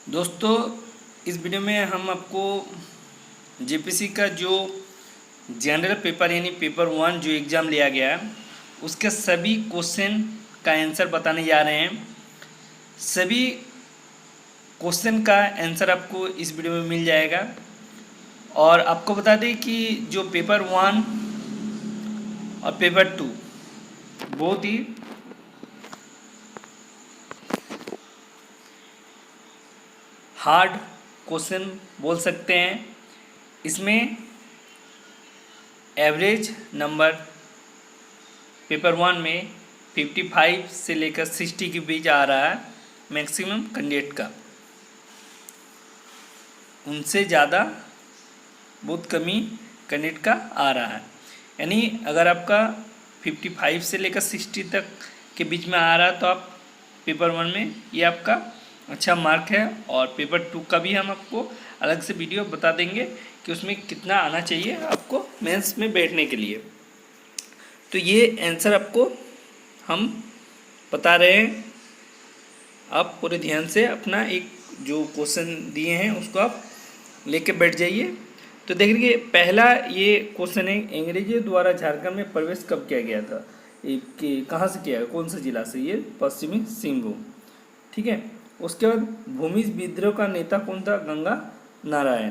दोस्तों, इस वीडियो में हम आपको जेपीसी का जो जनरल पेपर यानी पेपर 1 जो एग्ज़ाम लिया गया है उसके सभी क्वेश्चन का आंसर बताने जा रहे हैं। सभी क्वेश्चन का आंसर आपको इस वीडियो में मिल जाएगा। और आपको बता दें कि जो पेपर 1 और पेपर 2 बहुत ही हार्ड क्वेश्चन बोल सकते हैं। इसमें एवरेज नंबर पेपर 1 में 55 से लेकर 60 के बीच आ रहा है मैक्सिमम कैंडिडेट का। उनसे ज़्यादा बहुत कमी कैंडिडेट का आ रहा है। यानी अगर आपका 55 से लेकर 60 तक के बीच में आ रहा है तो आप पेपर 1 में ये आपका अच्छा मार्क है। और पेपर 2 का भी हम आपको अलग से वीडियो बता देंगे कि उसमें कितना आना चाहिए आपको मेंस में बैठने के लिए। तो ये आंसर आपको हम बता रहे हैं, आप पूरे ध्यान से अपना एक जो क्वेश्चन दिए हैं उसको आप लेके बैठ जाइए। तो देखिए, पहला ये क्वेश्चन है, अंग्रेजों द्वारा झारखंड में प्रवेश कब किया गया था? कहाँ से किया है, कौन सा जिला से? ये पश्चिमी सिंहभूम। ठीक है। उसके बाद भूमि विद्रोह का नेता कौन था? गंगा नारायण।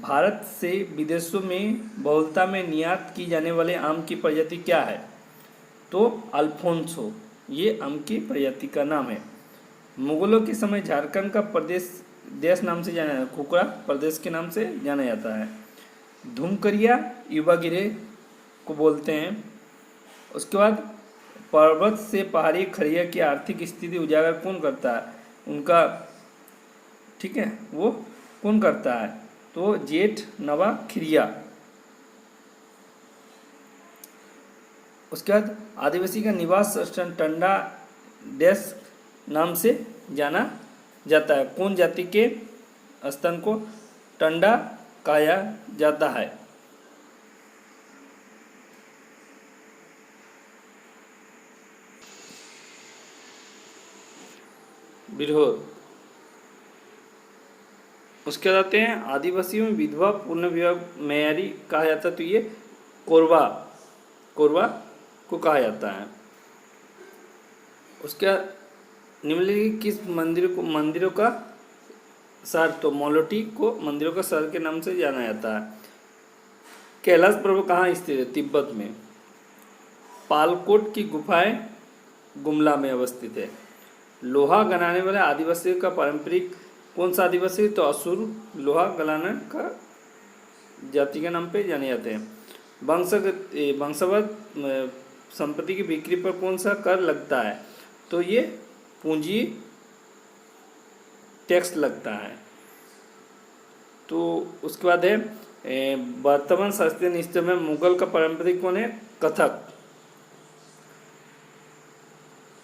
भारत से विदेशों में बहुलता में निर्यात की जाने वाले आम की प्रजाति क्या है? तो अल्फोंसो, ये आम की प्रजाति का नाम है। मुगलों के समय झारखंड का प्रदेश देश नाम से जाना, खुकरा प्रदेश के नाम से जाना जाता है। धूमकरिया युवा गिरे को बोलते हैं। उसके बाद पर्वत से पहाड़ी खड़िया की आर्थिक स्थिति उजागर कौन करता है? उनका, ठीक है, वो कौन करता है? तो जेठ नवा खिरिया। उसके बाद आदिवासी का निवास स्थल टंडा देश नाम से जाना जाता है। कौन जाति के स्थल को टंडा कहा जाता है? बिरहोर। उसके बाद आते हैं आदिवासियों में विधवा पूर्ण विवाह मेयारी कहा जाता है। तो ये कोरबा, कोरबा को कहा जाता है। उसके निम्नलिखित किस मंदिरों का शहर? तो मौलोटी को मंदिरों का शहर के नाम से जाना जाता है। कैलाश पर्वत कहाँ स्थित है? तिब्बत में। पालकोट की गुफाएं गुमला में अवस्थित है। लोहा गलाने वाले आदिवासियों का पारंपरिक कौन सा आदिवासी? तो असुर लोहा गलाने का जाति के नाम पे जाने जाते हैं। वंशगत संपत्ति की बिक्री पर कौन सा कर लगता है? तो ये पूंजी टैक्स लगता है। तो उसके बाद है वर्तमान शास्त्रीय नृत्य में मुगल का पारंपरिक कौन है? कथक।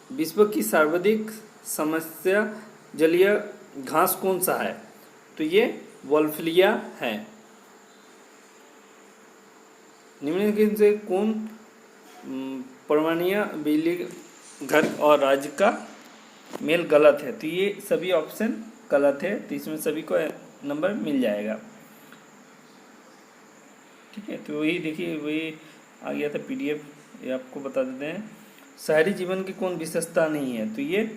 विश्व की सर्वाधिक समस्या जलीय घास कौन सा है? तो ये वोल्फिलिया है। निम्नलिखित से कौन परमाणु बिजली घर और राज्य का मेल गलत है? तो ये सभी ऑप्शन गलत है, तो इसमें सभी को नंबर मिल जाएगा। ठीक है। तो वही देखिए, वही आ गया था पीडीएफ, ये आपको बता देते हैं। शहरी जीवन की कौन विशेषता नहीं है? तो ये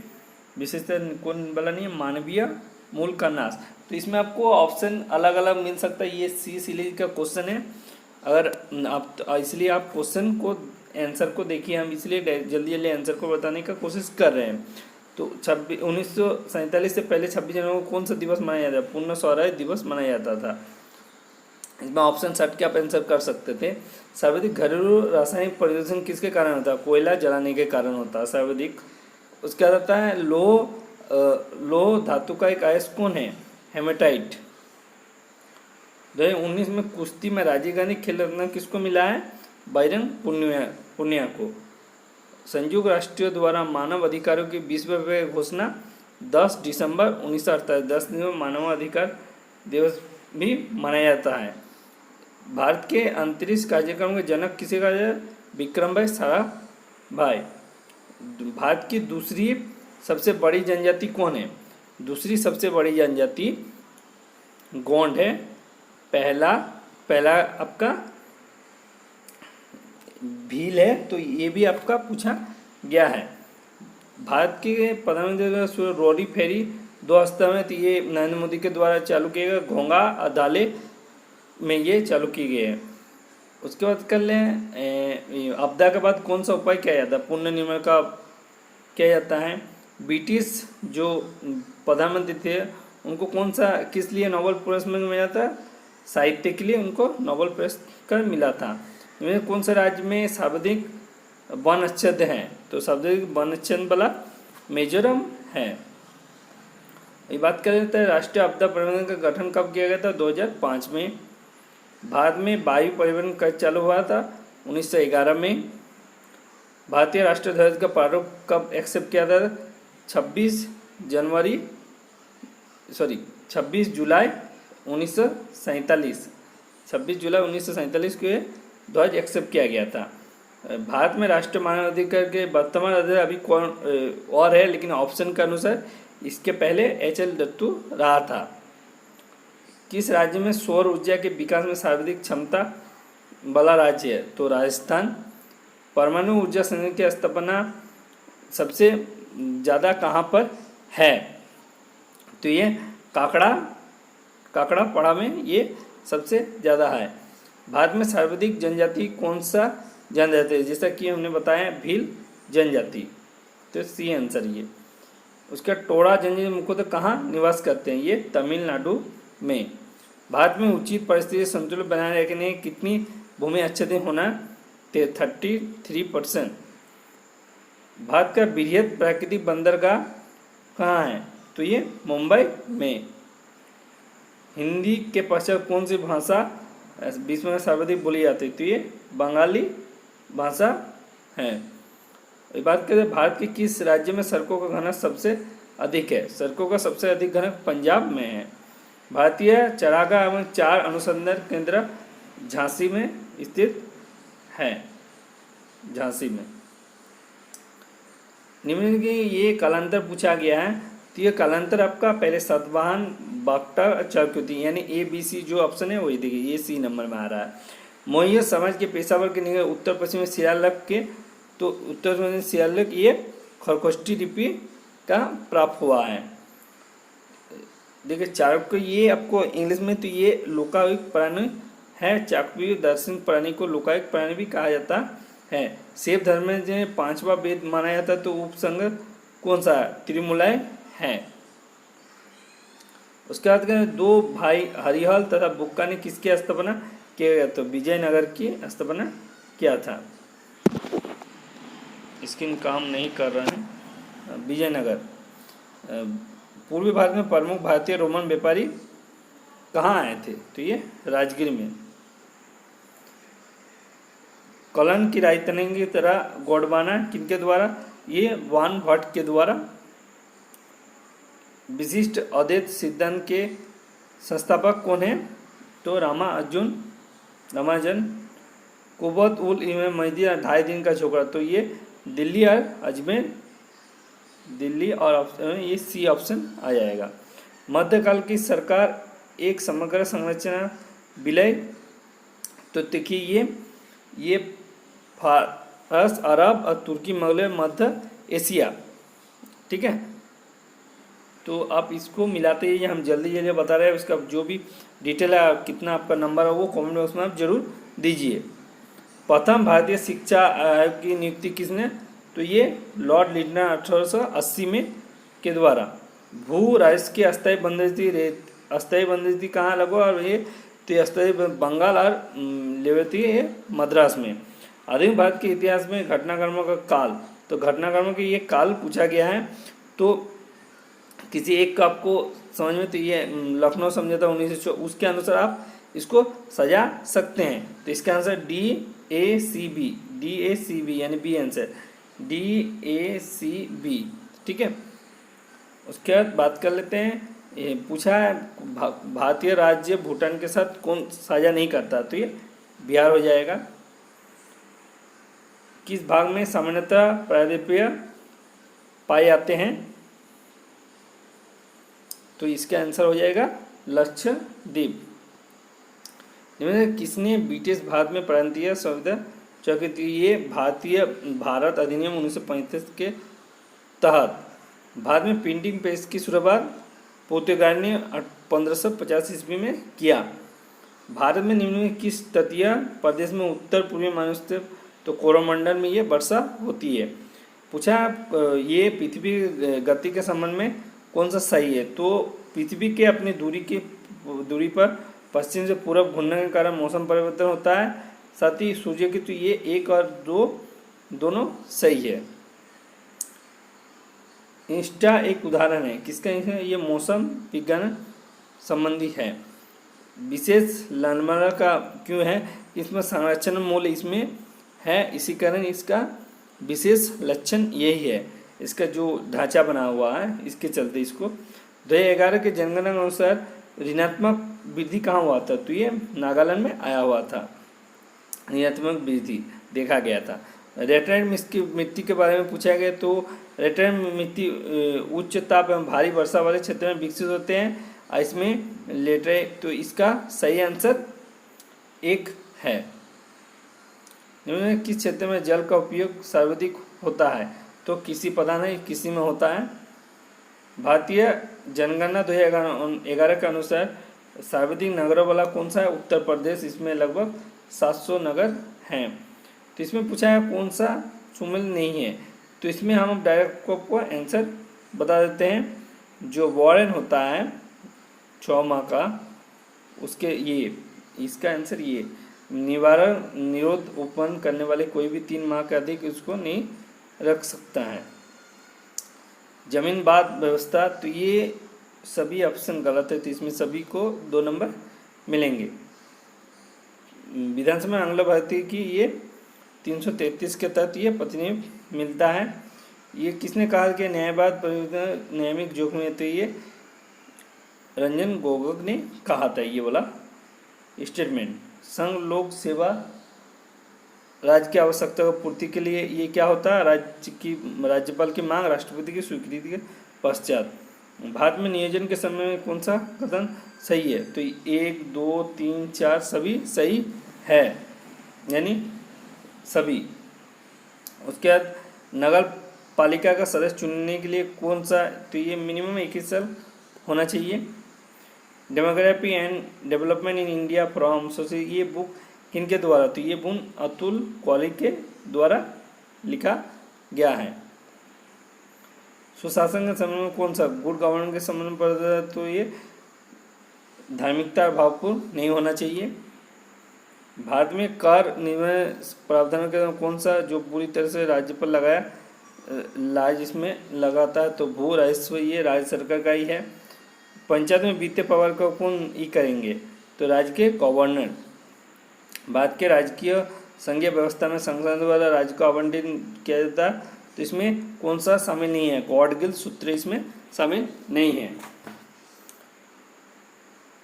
विशेषता कौन वाला नहीं है? मानवीय मूल का नाश। तो इसमें आपको ऑप्शन अलग अलग मिल सकता है। ये सी सीरीज का क्वेश्चन है। अगर आप, इसलिए आप क्वेश्चन को आंसर को देखिए, हम इसलिए जल्दी जल्दी आंसर को बताने का कोशिश कर रहे हैं। तो 1947 से पहले 26 जनवरी को कौन सा दिवस मनाया जाता? पूर्ण स्वराज दिवस मनाया जाता था। इसमें ऑप्शन 7 के आप आंसर कर सकते थे। सर्वाधिक घरेलू रासायनिक प्रदूषण किसके कारण होता है? कोयला जलाने के कारण होता है सर्वाधिक। उसके बाद आता है लोह धातु का एक अयस्क कौन है? हेमेटाइट। 2019 में कुश्ती में राजीव गांधी खेल रत्न किसको मिला है? बजरंग पुनिया को। संयुक्त राष्ट्र द्वारा मानव अधिकारों की विश्वव्यापी घोषणा 10 दिसंबर 1948, 10 दिसंबर मानव अधिकार दिवस भी मनाया जाता है। भारत के अंतरिक्ष कार्यक्रम के जनक किसे कहा जाए? विक्रम भाई साराभाई। भारत की दूसरी सबसे बड़ी जनजाति कौन है? दूसरी सबसे बड़ी जनजाति गोंड है। पहला पहला आपका भील है, तो ये भी आपका पूछा गया है। भारत के प्रधानमंत्री रोरी फेरी 2 स्तंभ में, तो ये नरेंद्र मोदी के द्वारा चालू किए गए, घोंगा अदाले में ये चालू की गई है। उसके बाद कर लें आपदा के बाद कौन सा उपाय किया जाता है? पुनर्निर्माण का किया जाता है। ब्रिटिश जो प्रधानमंत्री थे उनको कौन सा किस लिए नोबेल पुरस्कार मिला था? साहित्य के लिए उनको नोबेल पुरस्कार मिला था। इनमें कौन से राज्य में सर्वाधिक वन अच्छेद है? तो सर्वाधिक वन अच्छेद वाला मिजोरम है। ये बात कर लेते हैं राष्ट्रीय आपदा प्रबंधन का गठन कब किया गया था? 2005 में। भारत में वायु परिवहन कब चालू हुआ था? 1911 में। भारतीय राष्ट्रीय ध्वज का प्रारूप कब एक्सेप्ट किया था? 26 जुलाई 1947। 26 जुलाई 1947 को ध्वज एक्सेप्ट किया गया था। भारत में राष्ट्रीय मानवाधिकार के वर्तमान अध्यक्ष अभी कौन और है, लेकिन ऑप्शन के अनुसार इसके पहले HL दत्तू रहा था। किस राज्य में सौर ऊर्जा के विकास में सर्वाधिक क्षमता वाला राज्य है? तो राजस्थान। परमाणु ऊर्जा संयंत्र की स्थापना सबसे ज़्यादा कहाँ पर है? तो ये काकड़ा पड़ा में ये सबसे ज़्यादा है। भारत में सर्वाधिक जनजाति कौन सा जनजाति है? जैसा कि हमने बताया भील जनजाति, तो सी आंसर ये। उसका टोडा जनजाति मुख्यतः कहाँ निवास करते हैं? ये तमिलनाडु में। भारत में उचित परिस्थिति संतुलन बनाए रखने कितनी भूमि आच्छादित होना? 33%। भारत का बृहद प्राकृतिक बंदरगाह कहाँ है? तो ये मुंबई में। हिंदी के पश्चात कौन सी भाषा विश्व में सर्वाधिक बोली जाती है? तो ये बंगाली भाषा है। ये बात करें भारत के किस राज्य में सड़कों का घनत्व सबसे अधिक है? सड़कों का सबसे अधिक घनत्व पंजाब में है। भारतीय चारागाह एवं चार अनुसंधान केंद्र झांसी में स्थित है। झांसी में। निम्न की ये कालांतर पूछा गया है, तो ये कालांतर आपका पहले सतवाहन बागटा चरकुती यानी ABC जो ऑप्शन है वही देखिए, ये C नंबर में आ रहा है। मोहित समाज के पेशावर के निकट उत्तर पश्चिम में सियालक के, तो उत्तर पश्चिम सियालक ये खरकोष्ठी लिपि का प्राप्त हुआ है। देखिए चाणक्य ये आपको इंग्लिश में, तो ये लोकायुक्त प्राणी है। चाणक्य दर्शन प्राणी को लोकायुक्त प्राणी भी कहा जाता है। शैव धर्म में जो 5वां वेद माना जाता है, तो उपसंग कौन सा? त्रिमूलाय है। उसके बाद कहें 2 भाई हरिहर तथा बुक्का ने किसकी स्थापना किया गया? तो विजयनगर की स्थापना किया था। स्क्रीन काम नहीं कर रहा है। विजयनगर। पूर्वी भारत में प्रमुख भारतीय रोमन व्यापारी कहाँ आए थे? तो ये राजगीर में। कलन की राजधानी की तरह गोंडवाना किनके द्वारा? ये वान भट्ट के द्वारा। विशिष्ट अद्वैत सिद्धांत के संस्थापक कौन है? तो रामानुजन। कुवत उल इमाम महदी 2.5 दिन का छोकरा, तो ये दिल्ली और अजमेर। दिल्ली और ये C ऑप्शन आ जाएगा। मध्यकाल की सरकार एक समग्र संरचना विलय, तो देखिए ये फारस, अरब और तुर्की, मंगोलिया, मध्य एशिया। ठीक है, तो आप इसको मिलाते ही हम जल्दी बता रहे हैं। उसका जो भी डिटेल है, कितना आपका नंबर है, वो कमेंट बॉक्स में आप जरूर दीजिए। प्रथम भारतीय शिक्षा आयोग की नियुक्ति किसने? तो ये लॉर्ड लिटन 1880 में के द्वारा। भू राजस्व की अस्थायी बंदोबस्ती कहाँ लगो? और ये तो अस्थायी बंगाल और लेवती है मद्रास में। आधुनिक भारत के इतिहास में घटनाक्रमों का काल, तो घटनाक्रमों की ये काल पूछा गया है। तो किसी एक का आपको समझ में, तो ये लखनऊ समझौता 1904, उसके अनुसार आप इसको सजा सकते हैं। तो इसका आंसर DACB यानी बी आंसर DACB। ठीक है, उसके बाद बात कर लेते हैं। ये पूछा है भारतीय राज्य भूटान के साथ कौन साझा नहीं करता? तो ये बिहार हो जाएगा। किस भाग में सामान्यतः प्रायद्वीपीय पाए जाते हैं? तो इसका आंसर हो जाएगा लक्षद्वीप। किसने ब्रिटिश भारत में प्रांतीय संविधान चौकी थी? ये भारतीय भारत अधिनियम 1935 के तहत भारत में प्रिंटिंग प्रेस की शुरुआत पोर्तुगाल ने 1550 ईस्वी में किया। भारत में निम्न में किस तटीय प्रदेश में उत्तर पूर्वी मानसून तो कोरोमंडल में ये वर्षा होती है? पूछा ये पृथ्वी गति के संबंध में कौन सा सही है? तो पृथ्वी के अपनी दूरी पर पश्चिम से पूरब घूमने के कारण मौसम परिवर्तन होता है। साथ ही सूर्य की तो ये 1 और 2 दोनों सही है। इंस्टा एक उदाहरण है किसका? ये मौसम विज्ञान संबंधी है। विशेष लैंडमार्क का क्यों है? इसमें संरक्षण मूल्य इसमें है, इसी कारण इसका विशेष लक्षण यही है। इसका जो ढांचा बना हुआ है इसके चलते इसको 2011 के जनगणना के अनुसार ऋणात्मक वृद्धि कहाँ हुआ था? तो ये नागालैंड में आया हुआ था, ऋणात्मक वृद्धि देखा गया था। लेटराइट मिट्टी के बारे में पूछा गया तो लेटराइट मिट्टी उच्च ताप एवं भारी वर्षा वाले क्षेत्र में विकसित होते हैं। इसमें लेटराइट तो इसका सही आंसर 1 है। किस क्षेत्र में जल का उपयोग सर्वाधिक होता है? तो किसी पता नहीं किसी में होता है। भारतीय जनगणना 2011 के अनुसार सर्वाधिक नगरों वाला कौन सा है? उत्तर प्रदेश। इसमें लगभग 700 नगर हैं। तो इसमें पूछा है कौन सा सुमेल नहीं है? तो इसमें हम डायरेक्ट आपको आंसर बता देते हैं। जो वार्डन होता है 6 माह का, उसके ये इसका आंसर ये निवारण निरोध उत्पन्न करने वाले कोई भी 3 माह के अधिक उसको नहीं रख सकता है। जमीन बाद व्यवस्था तो ये सभी ऑप्शन गलत है, तो इसमें सभी को 2 नंबर मिलेंगे। विधानसभा आंग्ल भारतीय की ये 333 के तहत ये प्रतिनिधि मिलता है। ये किसने कहा कि न्यायवाद नियमित जोखिम है? तो ये रंजन गोगोई ने कहा था ये वाला स्टेटमेंट। संघ लोक सेवा राज्य की आवश्यकता की पूर्ति के लिए ये क्या होता है? राज्यपाल की मांग राष्ट्रपति की स्वीकृति के पश्चात। भारत में नियोजन के समय में कौन सा कथन सही है? तो 1 2 3 4 सभी सही है, यानी सभी। उसके बाद नगर पालिका का सदस्य चुनने के लिए कौन सा? तो ये मिनिमम 21 साल होना चाहिए। Demography and development in India from society ये बुक किनके द्वारा? तो ये बुक अतुल कौली के द्वारा लिखा गया है। सुशासन के संबंध में कौन सा? गुड गवर्नेंस के संबंध में पढ़ता है तो ये धार्मिकता और भावपूर्ण नहीं होना चाहिए। भारत में कर निर्णय प्रावधान के कौन सा जो पूरी तरह से राज्य पर लगाया लाज इसमें लगाता है? तो भू राजस्व ये राज्य सरकार का ही है। पंचायत में वित्तीय प्रभार का कौन ई करेंगे? तो राज्य के गवर्नर। भारत के राजकीय संघीय व्यवस्था में संसद द्वारा राज्य को आवंटित किया जाता है, तो इसमें कौन सा शामिल नहीं है? गॉडगिल सूत्र इसमें शामिल नहीं है।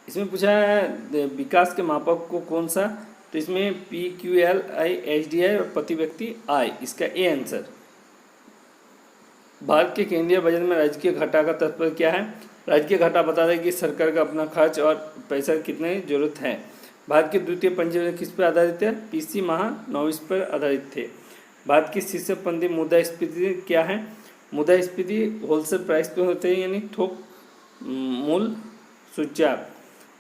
इसमें पूछा है विकास के मापक को कौन सा? तो इसमें PQLI HDI और प्रति व्यक्ति आय, इसका ए आंसर। भारत के केंद्रीय बजट में राजकीय घाटा का तात्पर्य क्या है? राजकीय घाटा बता दें कि सरकार का अपना खर्च और पैसा कितने जरूरत है। भारत के द्वितीय पंजीकरण किस पर आधारित है? PC महानौविश पर आधारित थे। भारत की शीर्षपंथी मुद्रास्फीति क्या है? मुद्रास्फीति होलसेल प्राइस पे होते हैं, यानी थोक मूल सूचकांक।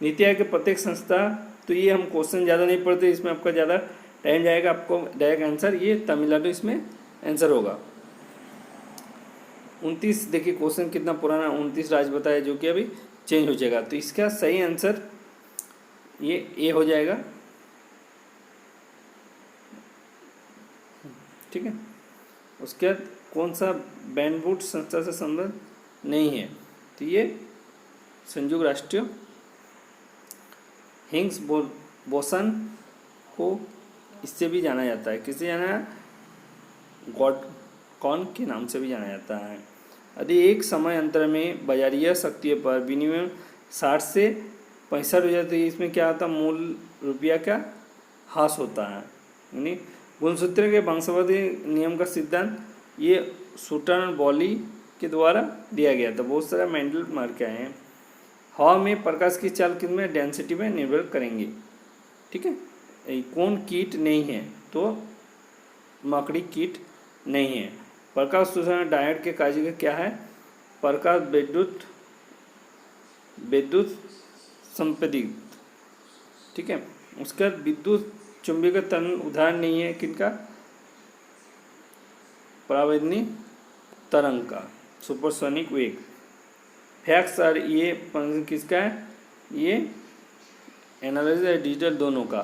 नीति आयोग के प्रत्येक संस्था तो ये हम क्वेश्चन ज़्यादा नहीं पढ़ते, इसमें आपका ज़्यादा टाइम जाएगा। आपको डायरेक्ट आंसर ये तमिलनाडु इसमें आंसर होगा। 29 देखिए क्वेश्चन कितना पुराना 29 राज्य बताया जो कि अभी चेंज हो जाएगा, तो इसका सही आंसर ये ए हो जाएगा। ठीक है। उसके बाद कौन सा बैंडवुड संस्था से संबंध नहीं है? तो ये संयुक्त राष्ट्र हिग्स बोसन को इससे भी जाना जाता है। किससे जाना है? गॉडकॉन के नाम से भी जाना जाता है। यदि एक समय अंतर में बाजारीय शक्तियों पर विनिमय 60 से 65 हो जाती है, इसमें क्या होता है? मूल रुपया का ह्रास होता है। यानी गुणसूत्र के वंशवादी नियम का सिद्धांत ये शूटर बॉली के द्वारा दिया गया था। बहुत सारा मेंडल मार के आए हैं। हवा में प्रकाश की चाल कितने डेंसिटी में निर्भर करेंगे। ठीक है, कौन कीट नहीं है, तो मकड़ी कीट नहीं है। प्रकाश शोषण डायोड के कार्य का क्या है, प्रकाश विद्युत संपीड़ित। ठीक है, उसका विद्युत चुंबकीय का तरंग उदाहरण नहीं है किनका, परावैद्युतिक तरंग का, सुपरसोनिक वेग। फैक्स और ये फंक्शन किसका है, ये एनालिसिस और डिजिटल दोनों का।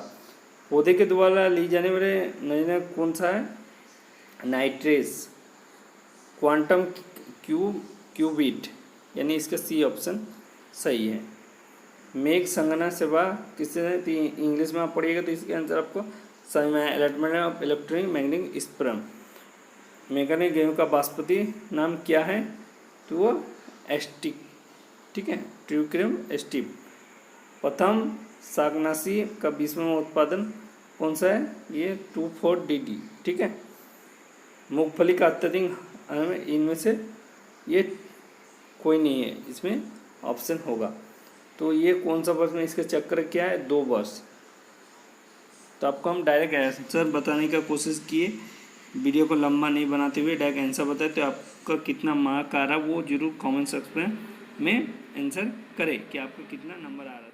पौधे के द्वारा ली जाने वाले नजर कौन सा है, नाइट्रेस, क्वांटम क्यूबिट, यानी इसका सी ऑप्शन सही है। मेघ संगणना सेवा किससे, इंग्लिश में आप पढ़िएगा तो इसके आंसर आपको समझ में आया, allotment of electronic magnetic spectrum. Mechanic गेहूँ का वानस्पति नाम क्या है, तो वो एस्टिक। ठीक है, ट्यूक्रियम एस्टिप। प्रथम शाकनाशी का 20वां उत्पादन कौन सा है, ये 2,4-DD। ठीक है, मूंगफली का अत्यधिक, इनमें से ये कोई नहीं है, इसमें ऑप्शन होगा। तो ये कौन सा वर्ष में, इसका चक्र क्या है, 2 वर्ष। तो आपको हम डायरेक्ट आंसर बताने का कोशिश किए, वीडियो को लंबा नहीं बनाते हुए डायरेक्ट आंसर बताए। तो आपका कितना मार्क आ रहा वो जरूर कमेंट सेक्शन में आंसर करें कि आपका कितना नंबर आ रहा है।